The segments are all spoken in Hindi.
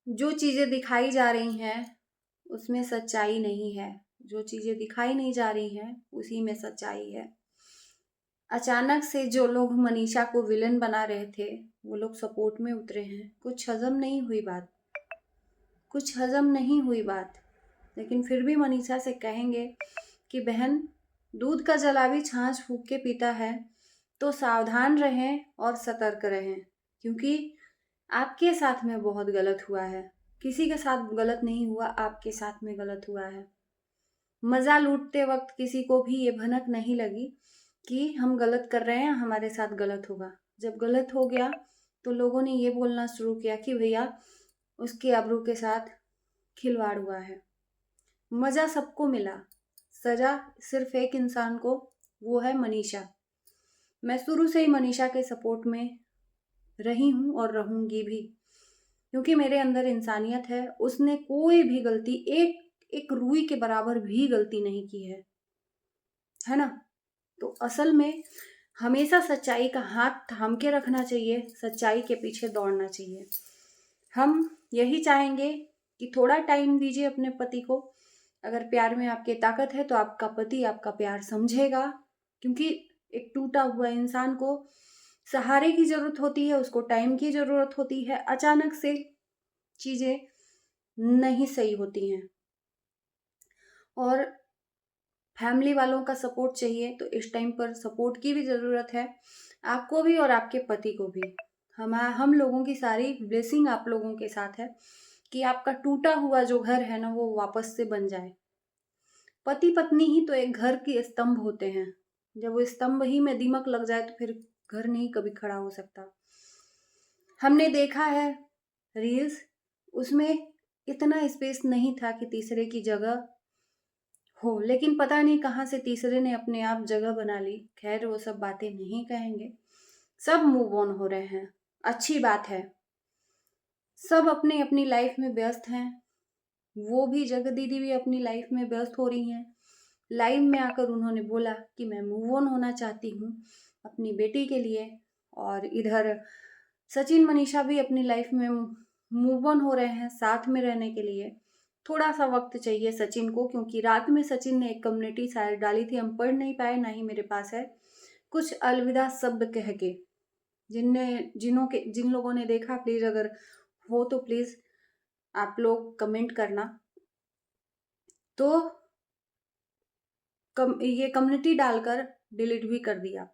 जो चीज़ें दिखाई जा रही हैं उसमें सच्चाई नहीं है। जो चीज़ें दिखाई नहीं जा रही हैं उसी में सच्चाई है। अचानक से जो लोग मनीषा को विलन बना रहे थे वो लोग सपोर्ट में उतरे हैं। कुछ हजम नहीं हुई बात। लेकिन फिर भी मनीषा से कहेंगे कि बहन, दूध का जला भी छाछ फूंक के पीता है, तो सावधान रहें और सतर्क रहें। क्योंकि आपके साथ में बहुत गलत हुआ है। किसी के साथ गलत नहीं हुआ, आपके साथ में गलत हुआ है। मजा लूटते वक्त किसी को भी ये भनक नहीं लगी कि हम गलत कर रहे हैं, हमारे साथ गलत होगा। जब गलत हो गया तो लोगों ने ये बोलना शुरू किया कि भैया उसके आबरू के साथ खिलवाड़ हुआ है। मजा सबको मिला, सजा सिर्फ एक इंसान को, वो है मनीषा। मैं शुरू से ही मनीषा के सपोर्ट में रही हूं और रहूंगी भी, क्योंकि मेरे अंदर इंसानियत है। उसने कोई भी गलती, एक एक रुई के बराबर भी गलती नहीं की है ना। तो असल में हमेशा सच्चाई का हाथ थाम के रखना चाहिए, सच्चाई के पीछे दौड़ना चाहिए। हम यही चाहेंगे कि थोड़ा टाइम दीजिए अपने पति को। अगर प्यार में आपके ताकत है तो आपका पति आपका प्यार समझेगा। क्योंकि एक टूटा हुआ इंसान को सहारे की जरूरत होती है, उसको टाइम की जरूरत होती है। अचानक से चीजें नहीं सही होती हैं और फैमिली वालों का सपोर्ट चाहिए। तो इस टाइम पर सपोर्ट की भी ज़रूरत है, आपको भी और आपके पति को भी। हम लोगों की सारी ब्लेसिंग आप लोगों के साथ है कि आपका टूटा हुआ जो घर है ना वो वापस से बन जाए। पति पत्नी ही तो एक घर के स्तंभ होते हैं। जब वो स्तंभ ही में दीमक लग जाए तो फिर घर नहीं कभी खड़ा हो सकता। हमने देखा है रील्स, उसमें इतना स्पेस नहीं था कि तीसरे की जगह हो, लेकिन पता नहीं कहाँ से तीसरे ने अपने आप जगह बना ली। खैर वो सब बातें नहीं कहेंगे, सब मूव ऑन हो रहे हैं, अच्छी बात है। सब अपनी अपनी लाइफ में व्यस्त हैं। वो भी, जगह दीदी भी अपनी लाइफ में व्यस्त हो रही हैं। लाइव में आकर उन्होंने बोला कि मैं मूव ऑन होना चाहती हूँ अपनी बेटी के लिए। और इधर सचिन मनीषा भी अपनी लाइफ में मूव ऑन हो रहे हैं साथ में रहने के लिए। थोड़ा सा वक्त चाहिए सचिन को, क्योंकि रात में सचिन ने एक कम्युनिटी शायद डाली थी, हम पढ़ नहीं पाए, ना ही मेरे पास है। कुछ अलविदा शब्द कह के, जिन लोगों ने देखा प्लीज, अगर हो तो प्लीज आप लोग कमेंट करना। तो ये कम्युनिटी डालकर डिलीट भी कर दिया।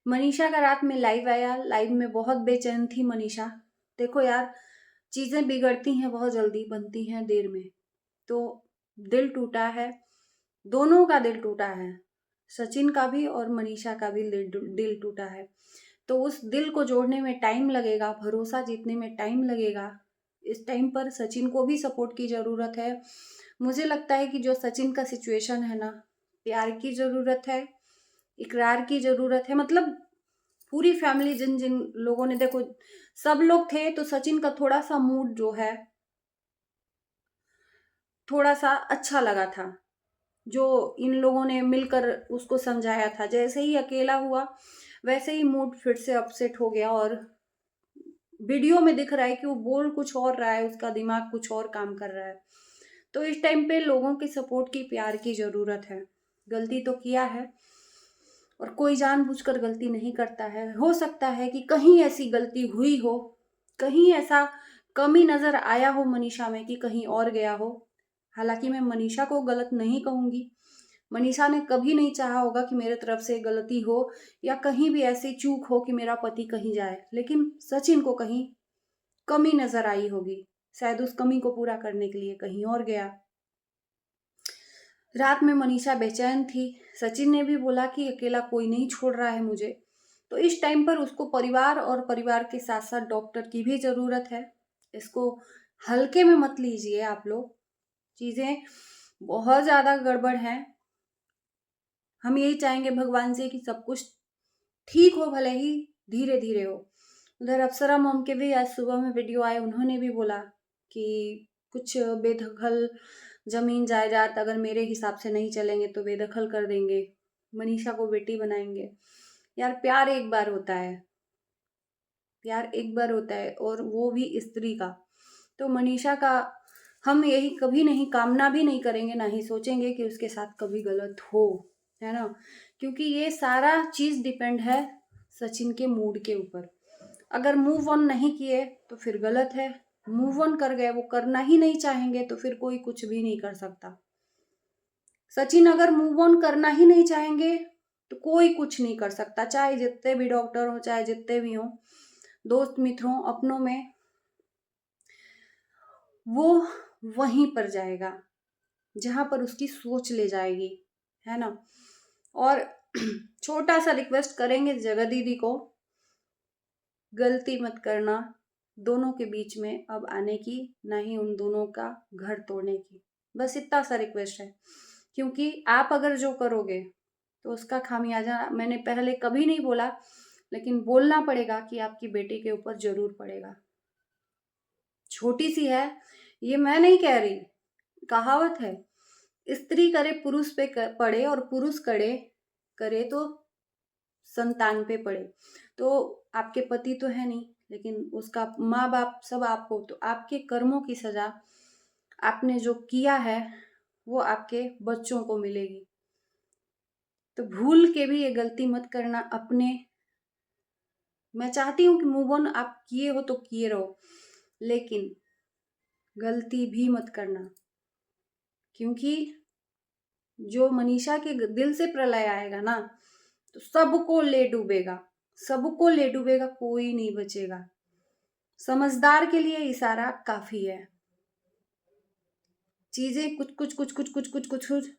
मनीषा का रात में लाइव आया, लाइव में बहुत बेचैन थी मनीषा। देखो यार, चीजें बिगड़ती हैं बहुत जल्दी, बनती हैं देर में। तो दिल टूटा है, दोनों का दिल टूटा है, सचिन का भी और मनीषा का भी दिल टूटा है। तो उस दिल को जोड़ने में टाइम लगेगा, भरोसा जीतने में टाइम लगेगा। इस टाइम पर सचिन को भी सपोर्ट की जरूरत है। मुझे लगता है कि जो सचिन का सिचुएशन है ना, प्यार की जरूरत है, इकरार की जरूरत है। मतलब पूरी फैमिली, जिन जिन लोगों ने, देखो सब लोग थे तो सचिन का थोड़ा सा मूड जो है थोड़ा सा अच्छा लगा था, जो इन लोगों ने मिलकर उसको समझाया था। जैसे ही अकेला हुआ वैसे ही मूड फिर से अपसेट हो गया। और वीडियो में दिख रहा है कि वो बोल कुछ और रहा है, उसका दिमाग कुछ और काम कर रहा है। तो इस टाइम पे लोगों की सपोर्ट की, प्यार की जरूरत है। गलती तो किया है और कोई जानबूझकर गलती नहीं करता है। हो सकता है कि कहीं ऐसी गलती हुई हो, कहीं ऐसा कमी नजर आया हो मनीषा में कि कहीं और गया हो। हालांकि मैं मनीषा को गलत नहीं कहूंगी, मनीषा ने कभी नहीं चाहा होगा कि मेरे तरफ से गलती हो या कहीं भी ऐसी चूक हो कि मेरा पति कहीं जाए। लेकिन सचिन को कहीं कमी नजर आई होगी, शायद उस कमी को पूरा करने के लिए कहीं और गया। रात में मनीषा बेचैन थी। सचिन ने भी बोला कि अकेला कोई नहीं छोड़ रहा है मुझे। तो इस टाइम पर उसको परिवार और परिवार के साथ साथ डॉक्टर की भी जरूरत है। इसको हल्के में मत लीजिए आप लोग, चीजें बहुत ज्यादा गड़बड़ हैं। हम यही चाहेंगे भगवान से कि सब कुछ ठीक हो, भले ही धीरे धीरे हो। उधर अप्सरा मॉम के भी आज सुबह में वीडियो आए, उन्होंने भी बोला कि कुछ बेदखल जमीन जायदाद अगर मेरे हिसाब से नहीं चलेंगे तो बेदखल कर देंगे, मनीषा को बेटी बनाएंगे। यार प्यार एक बार होता है, प्यार एक बार होता है, और वो भी स्त्री का। तो मनीषा का हम यही कभी नहीं कामना भी नहीं करेंगे, ना ही सोचेंगे कि उसके साथ कभी गलत हो, है ना। क्योंकि ये सारा चीज डिपेंड है सचिन के मूड के ऊपर। अगर मूव ऑन नहीं किए तो फिर गलत है, मूव ऑन कर गए, वो करना ही नहीं चाहेंगे तो फिर कोई कुछ भी नहीं कर सकता। सचिन अगर मूव ऑन करना ही नहीं चाहेंगे तो कोई कुछ नहीं कर सकता, चाहे जितने भी डॉक्टर हो, चाहे जितने भी हो, दोस्त मित्रों अपनों में, वो वहीं पर जाएगा जहां पर उसकी सोच ले जाएगी, है ना। और छोटा सा रिक्वेस्ट करेंगे जगह दीदी को, गलती मत करना दोनों के बीच में अब आने की, ना ही उन दोनों का घर तोड़ने की। बस इतना सा रिक्वेस्ट है, क्योंकि आप अगर जो करोगे तो उसका खामियाजा मैंने पहले कभी नहीं बोला, लेकिन बोलना पड़ेगा कि आपकी बेटी के ऊपर जरूर पड़ेगा। छोटी सी है ये, मैं नहीं कह रही, कहावत है, स्त्री करे पुरुष पे पड़े और पुरुष करे करे तो संतान पे पड़े। तो आपके पति तो है नहीं, लेकिन उसका माँ बाप सब आप हो, तो आपके कर्मों की सजा आपने जो किया है वो आपके बच्चों को मिलेगी। तो भूल के भी ये गलती मत करना अपने। मैं चाहती हूँ कि मूव ऑन आप किए हो तो किए रहो, लेकिन गलती भी मत करना, क्योंकि जो मनीषा के दिल से प्रलय आएगा ना तो सबको ले डूबेगा, सबको ले डूबेगा, कोई नहीं बचेगा। समझदार के लिए इशारा काफी है। चीजें कुछ कुछ कुछ कुछ कुछ कुछ कुछ कुछ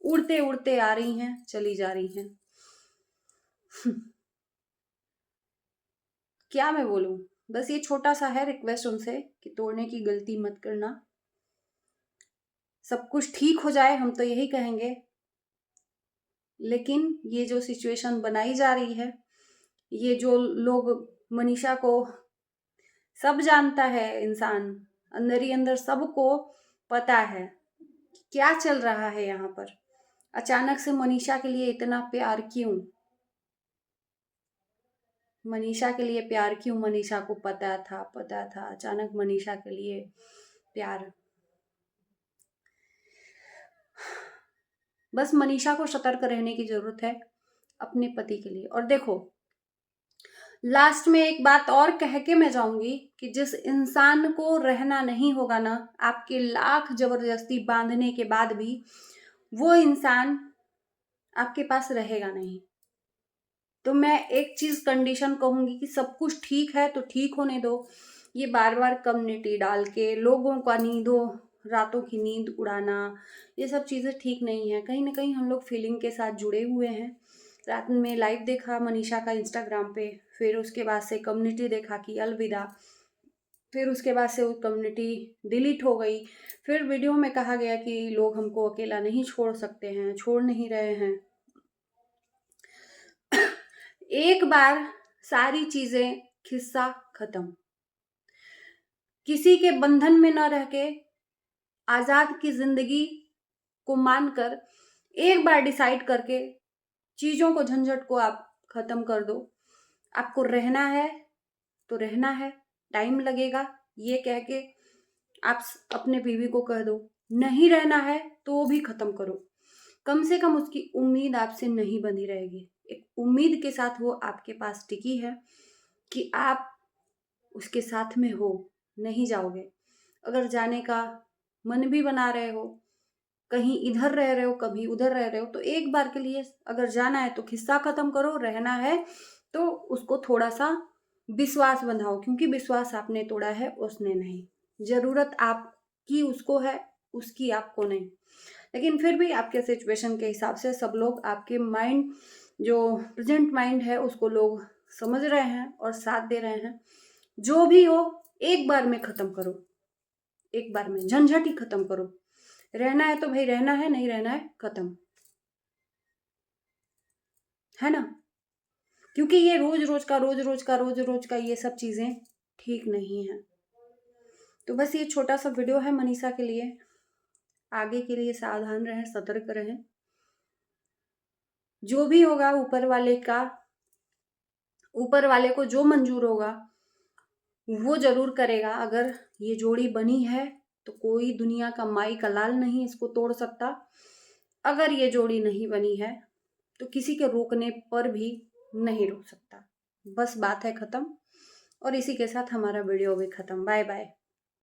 उड़ते उड़ते आ रही हैं, चली जा रही हैं। क्या मैं बोलूं, बस ये छोटा सा है रिक्वेस्ट उनसे कि तोड़ने की गलती मत करना, सब कुछ ठीक हो जाए, हम तो यही कहेंगे। लेकिन ये जो सिचुएशन बनाई जा रही है, ये जो लोग मनीषा को, सब जानता है इंसान, अंदर ही अंदर सबको पता है क्या चल रहा है यहाँ पर। अचानक से मनीषा के लिए इतना प्यार क्यों, मनीषा के लिए प्यार क्यों, मनीषा को पता था अचानक मनीषा के लिए प्यार। बस मनीषा को सतर्क रहने की जरूरत है अपने पति के लिए। और देखो, लास्ट में एक बात और कह के मैं जाऊंगी कि जिस इंसान को रहना नहीं होगा ना, आपके लाख जबरदस्ती बांधने के बाद भी वो इंसान आपके पास रहेगा नहीं। तो मैं एक चीज कंडीशन कहूंगी कि सब कुछ ठीक है तो ठीक होने दो। ये बार बार कम्युनिटी डाल के लोगों का नींदों रातों की नींद उड़ाना, ये सब चीजें ठीक नहीं है। कहीं ना कहीं हम लोग फीलिंग के साथ जुड़े हुए हैं। रात में लाइव देखा मनीषा का इंस्टाग्राम पे, फिर उसके बाद से कम्युनिटी देखा कि अलविदा, फिर उसके बाद से वो कम्युनिटी डिलीट हो गई। फिर वीडियो में कहा गया कि लोग हमको अकेला नहीं छोड़ सकते हैं, छोड़ नहीं रहे हैं। एक बार सारी चीजें खिस्सा खत्म। किसी के बंधन में न रह के आजाद की जिंदगी को मानकर एक बार डिसाइड करके चीजों को, झंझट को आप खत्म कर दो। आपको रहना है तो रहना है, टाइम लगेगा ये कह के आप अपने बीवी को कह दो। नहीं रहना है तो भी खत्म करो। कम से कम उसकी उम्मीद आपसे नहीं बनी रहेगी। एक उम्मीद के साथ वो आपके पास टिकी है कि आप उसके साथ में हो, नहीं जाओगे। अगर जाने का मन भी बना रहे हो, कहीं इधर रह रहे हो कभी उधर रह रहे हो, तो एक बार के लिए अगर जाना है तो खिस्सा खत्म करो। रहना है तो उसको थोड़ा सा विश्वास बंधाओ, क्योंकि विश्वास आपने तोड़ा है, उसने नहीं। जरूरत आपकी उसको है, उसकी आपको नहीं। लेकिन फिर भी आपके सिचुएशन के हिसाब से सब लोग आपके माइंड, जो प्रेजेंट माइंड है, उसको लोग समझ रहे हैं और साथ दे रहे हैं। जो भी हो एक बार में खत्म करो, एक बार में झंझट ही खत्म करो। रहना है तो भाई रहना है, नहीं रहना है खत्म, है ना। क्योंकि ये रोज रोज का ये सब चीजें ठीक नहीं है। तो बस ये छोटा सा वीडियो है मनीषा के लिए। आगे के लिए सावधान रहें, सतर्क रहें। जो भी होगा ऊपर वाले का, ऊपर वाले को जो मंजूर होगा वो जरूर करेगा। अगर ये जोड़ी बनी है तो कोई दुनिया का माई का लाल नहीं इसको तोड़ सकता। अगर ये जोड़ी नहीं बनी है तो किसी के रोकने पर भी नहीं रोक सकता। बस बात है ख़त्म। और इसी के साथ हमारा वीडियो भी ख़त्म। Bye bye.